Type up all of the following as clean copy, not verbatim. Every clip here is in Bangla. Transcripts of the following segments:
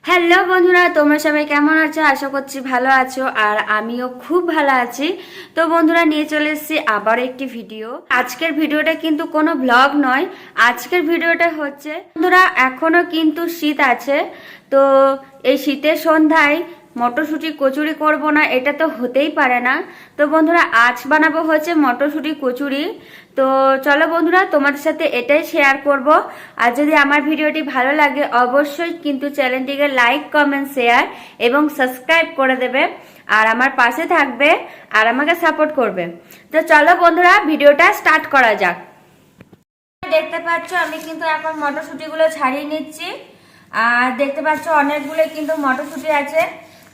হ্যালো বন্ধুরা, তোমরা সবাই কেমন আছো? আশা করছি ভালো আছো, আর আমিও খুব ভালো আছি। তো বন্ধুরা, নিয়ে চলে এসেছি আবার একটি ভিডিও। আজকের ভিডিওটা কিন্তু কোনো ব্লগ নয়। আজকের ভিডিওটা হচ্ছে, বন্ধুরা, এখনো কিন্তু শীত আছে। তো এই শীতের সন্ধ্যায় মটরশুঁটি কচুরি করব না, এটা তো হতেই পারে না। তো বন্ধুরা, আজ বানাবো হচ্ছে মটরশুঁটি কচুরি। তো চলো বন্ধুরা, তোমাদের সাথে এটাই শেয়ার করব। আর যদি আমার ভিডিওটি ভালো লাগে অবশ্যই কিন্তু চ্যানেলটিকে লাইক, কমেন্ট, শেয়ার এবং সাবস্ক্রাইব করে দেবে, আর আমার পাশে থাকবে আর আমাকে সাপোর্ট করবে। তো চলো বন্ধুরা, ভিডিওটা স্টার্ট করা যাক। দেখতে পাচ্ছ আমি কিন্তু এখন মটরশুঁটিগুলো ছাড়িয়ে নিচ্ছি। আর দেখতে পাচ্ছ অনেকগুলো কিন্তু মটরশুঁটি আছে।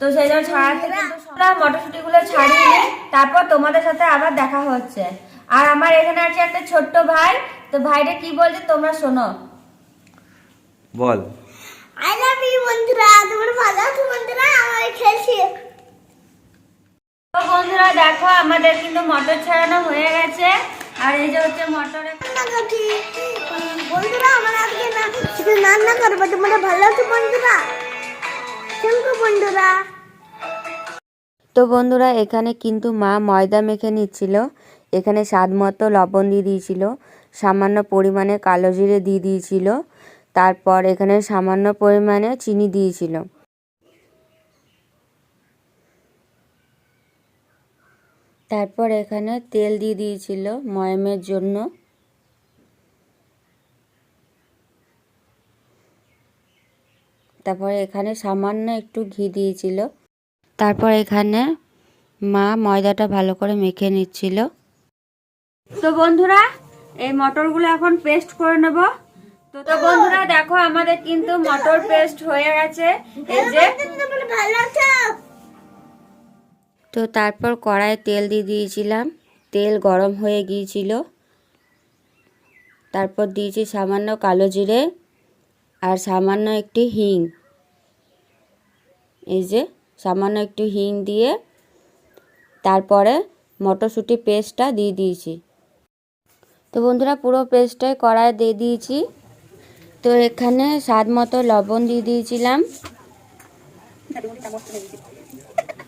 তো সেই জন্য ছাড়াতে কিন্তু মটরশুঁটিগুলো ছাড়িয়ে নিই, তারপর তোমাদের সাথে আবার দেখা হচ্ছে। আর আমার এখানে আছে একটা ছোট্ট ভাই। তো ভাইটা কি বলছে তোমরা শোনো। বল। আই লাভ ইউ বন্ধুরা, তোমরা ভালো আছো বন্ধুরা? আমি খেলছি। তো বন্ধুরা দেখো, আমাদের কিন্তু মটর ছাড়ানো হয়ে গেছে। আর এই যে হচ্ছে মটরের বন্ধুরা, আমার আজকে না শুধু রান্না করবো। তোমরা ভালো আছো বন্ধুরা? থ্যাংক ইউ বন্ধুরা। তো বন্ধুরা, এখানে কিন্তু মা ময়দা মেখে নিচ্ছিল। এখানে স্বাদ মতো লবণ দিয়ে দিয়েছিল, সামান্য পরিমাণে কালো জিরে দিয়ে দিয়েছিল, তারপর এখানে সামান্য পরিমাণে চিনি দিয়েছিল। তারপর এখানে তেল দিয়ে দিয়েছিল ময়ামের জন্য। তারপর এখানে সামান্য একটু ঘি দিয়েছিল। তারপর এখানে মা ময়দাটা ভালো করে মেখে নিচ্ছিল। তো বন্ধুরা, এই মটরগুলো এখন পেস্ট করে নেব। তো বন্ধুরা দেখো, আমাদের কিন্তু মটর পেস্ট হয়ে গেছে। এই যে তোমরা ভালো আছো? তো তারপর কড়াইয়ে তেল দিয়ে দিয়েছিলাম, তেল গরম হয়ে গিয়েছিল। তারপর দিয়েছি সামান্য কালো জিরে আর সামান্য একটু হিং। এই যে সামান্য একটু হিং দিয়ে তারপরে মটরশুঁটি পেস্টটা দিয়ে দিয়েছি। তো বন্ধুরা, পুরো পেস্টটাই কড়াইয়ে দিয়ে দিয়েছি। তো এখানে স্বাদ মতো লবণ দিয়ে দিয়েছিলাম।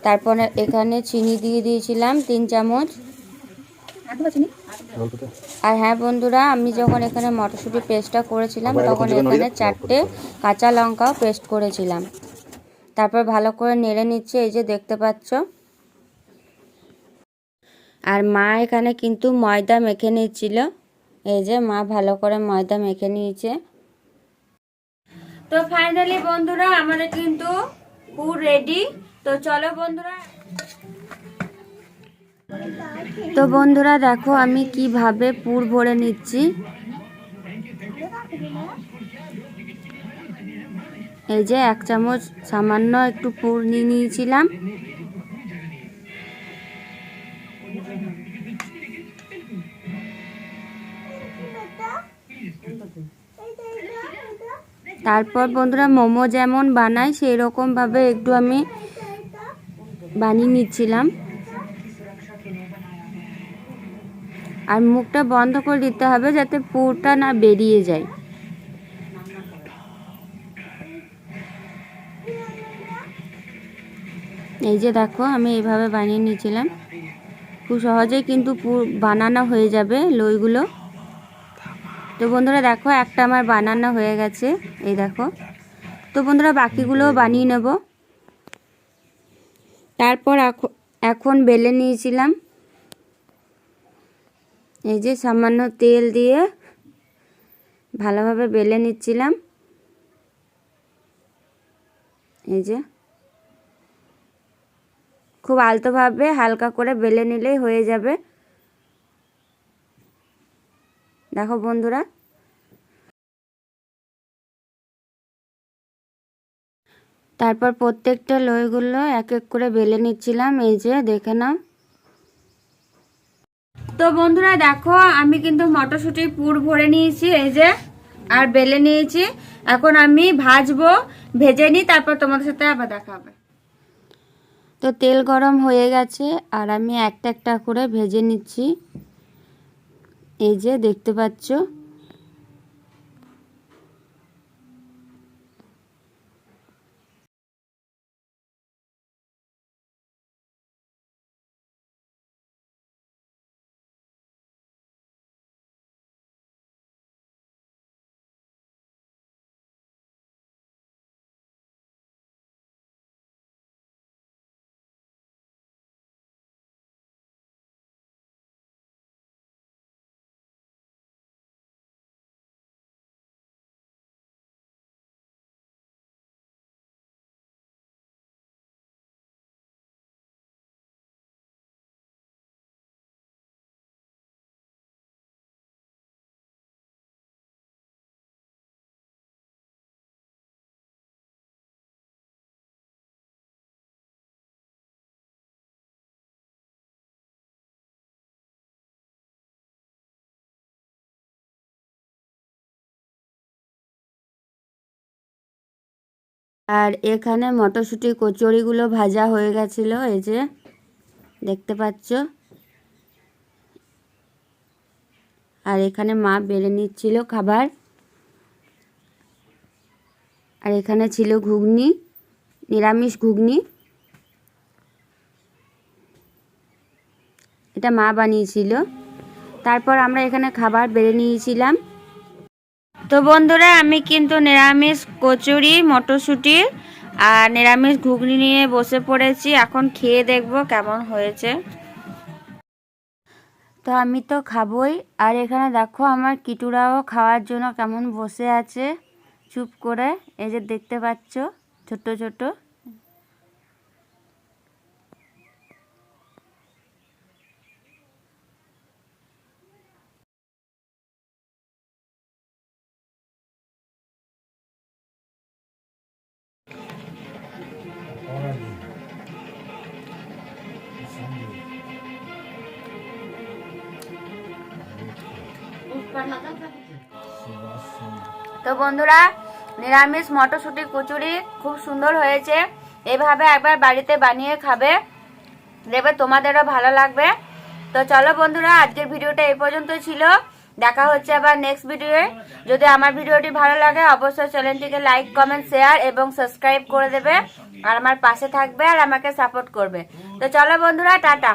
তারপরে এখানে চিনি দিয়ে দিয়েছিলাম 3 চামচ। আর হ্যাঁ বন্ধুরা, আমি যখন এখানে মটরশুঁটি পেস্টটা করেছিলাম তখন এখানে 4টে কাঁচা লঙ্কাও পেস্ট করেছিলাম। তারপর ভালো করে নেড়ে নিচ্ছে, এই যে দেখতে পাচ্ছ। আর মা এখানে কিন্তু ময়দা মেখে নিচ্ছিল। এই যে মা ভালো করে ময়দা মেখে নিয়েছে। তো ফাইনালি বন্ধুরা, আমাদের কিন্তু পুর রেডি। তো চলো বন্ধুরা। তো বন্ধুরা দেখো, আমি কিভাবে পুর ভরে নিচ্ছি। এই যে 1 চামচ সামান্য একটু পুর নিয়ে নিয়েছিলাম। তারপর বন্ধুরা, মোমো যেমন বানাই সেই রকমভাবে একটু আমি বানিয়ে নিচ্ছিলাম। আর মুখটা বন্ধ করে দিতে হবে যাতে পুরটা না বেরিয়ে যায়। এই যে দেখো, আমি এইভাবে বানিয়ে নিয়েছিলাম। খুব সহজেই কিন্তু পুর বানানো হয়ে যাবে লইগুলো। তো বন্ধুরা দেখো, একটা আমার বানানো হয়ে গেছে, এই দেখো। তো বন্ধুরা, বাকিগুলোও বানিয়ে নেব। তারপর এখন বেলে নিয়েছিলাম। এই যে সামান্য তেল দিয়ে ভালোভাবে বেলে নিচ্ছিলাম। এই যে খুব আলতোভাবে হালকা করে বেলে নিলেই হয়ে যাবে। দেখো বন্ধুরা, তারপর প্রত্যেকটা লইগুলো এক এক করে বেলে নিচ্ছিলাম। এই যে দেখে নাও। তো বন্ধুরা দেখো, আমি কিন্তু মটরশুঁটির পুর ভরে নিয়েছি, এই যে, আর বেলে নিয়েছি। এখন আমি ভাজবো, ভেজে নিই, তারপর তোমাদের সাথে আবার দেখা হবে। তো তেল গরম হয়ে গেছে আর আমি একটা একটা করে ভেজে নিচ্ছি। এই যে দেখতে পাচ্ছ। তো বন্ধুরা দেখো, আমি কিন্তু পুর ভরে নিয়েছি। এই যে দেখতে পাচ্ছ। তো বন্ধুরা দেখো, আমি কিন্তু মটরশুঁটির পুর ভরে নিয়েছি। এই যে আর বেলে নিয়েছি। এখন আমি একটা একটা করে ভেজে নিচ্ছি। এই যে দেখতে পাচ্ছ। এই যে দেখতে পাচ্ছ। তো বন্ধুরা দেখো, আমি কিন্তু পুর ভরে নিয়েছি। এই যে আর বেলে নিয়েছি। এখন আমি একটা একটা করে ভেজে নিচ্ছি। এই যে দেখতে পাচ্ছ। আর এখানে মটরশুঁটি কচুরিগুলো ভাজা হয়ে গেছিল, এই যে দেখতে পাচ্ছ। আর এখানে মা বেড়ে নিচ্ছিল খাবার। আর এখানে ছিল ঘুগনি, নিরামিষ ঘুগনি, এটা মা বানিয়েছিল। তারপর আমরা এখানে খাবার বেড়ে নিয়েছিলাম। তো বন্ধুরা আমি কিন্তু নিরামিষ কচুরি, মটরশুঁটি আর নিরামিষ ঘুগনি নিয়ে বসে পড়েছি। এখন খেয়ে দেখবো কেমন হয়েছে। তো আমি তো খাবই। আর এখানে দেখো আমার কিটুরাও খাওয়ার জন্য কেমন বসে আছে চুপ করে, এই যে দেখতে পাচ্ছ ছোট ছোট। তো বন্ধুরা নিরামিষ মটরশুঁটি কচুরি খুব সুন্দর হয়েছে। এভাবে একবার বাড়িতে বানিয়ে খাবে, দেখবে তোমাদেরও ভালো লাগবে। তো চলো বন্ধুরা আজকের ভিডিওটা এই পর্যন্ত ছিল। দেখা হচ্ছে আবার নেক্সট ভিডিওয়ে। যদি আমার ভিডিওটি ভালো লাগে অবশ্যই চ্যানেলটিকে লাইক, কমেন্ট, শেয়ার এবং সাবস্ক্রাইব করে দেবে। আর আমার পাশে থাকবে আর আমাকে সাপোর্ট করবে। তো চলো বন্ধুরা, টাটা।